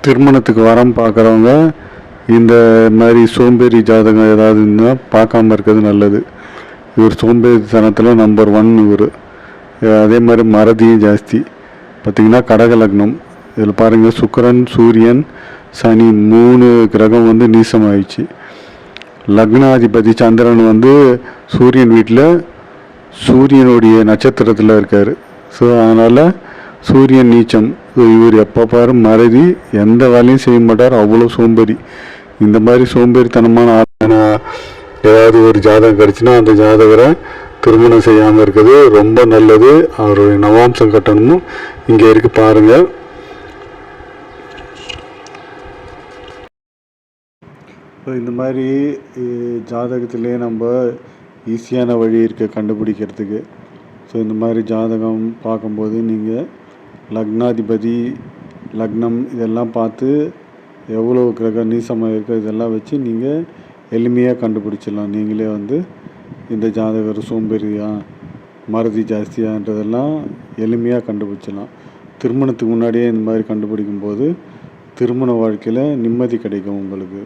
திருமணத்துக்கு வரம் பார்க்குறவங்க இந்த மாதிரி சோம்பேறி ஜாதகம் ஏதாவது இருந்தால் பார்க்காம இருக்கிறது நல்லது. இவர் சோம்பேறித்தனத்தில் நம்பர் 1 இவர். அதே மாதிரி மறதியும் ஜாஸ்தி. பார்த்திங்கன்னா கடக லக்னம். இதில் பாருங்கள், சுக்கிரன், சூரியன், சனி 3 கிரகம் வந்து நீசமாயிடுச்சு. லக்னாதிபதி சந்திரன் வந்து சூரியன் வீட்டில் சூரியனுடைய நட்சத்திரத்தில் இருக்கார். ஸோ அதனால் சூரியன் நீச்சம். இவர் எப்போ பாரு மறதி, எந்த வேலையும் செய்ய மாட்டார், அவ்வளோ சோம்பேறி. இந்த மாதிரி சோம்பேறித்தனமான ஏதாவது ஒரு ஜாதகம் கிடச்சுன்னா அந்த ஜாதகரை திருமணம் செய்யாமல் இருக்கிறது ரொம்ப நல்லது. அவருடைய நவாம்சம் கட்டணமும் இங்கே இருக்கு பாருங்கள். ஸோ இந்த மாதிரி ஜாதகத்திலே நம்ம ஈஸியான வழி இருக்குது கண்டுபிடிக்கிறதுக்கு. ஸோ இந்த மாதிரி ஜாதகம் பார்க்கும்போது நீங்கள் லக்னாதிபதி, லக்னம் இதெல்லாம் பார்த்து எவ்வளோ கிரக நீசமாக இருக்குது இதெல்லாம் வச்சு நீங்கள் எளிமையாக கண்டுபிடிச்சிடலாம். நீங்களே வந்து இந்த ஜாதகர் சோம்பேறியா, மறதி ஜாஸ்தியான்றதெல்லாம் எளிமையாக கண்டுபிடிச்சிடலாம். திருமணத்துக்கு முன்னாடியே இந்த மாதிரி கண்டுபிடிக்கும்போது திருமண வாழ்க்கையில் நிம்மதி கிடைக்கும் உங்களுக்கு.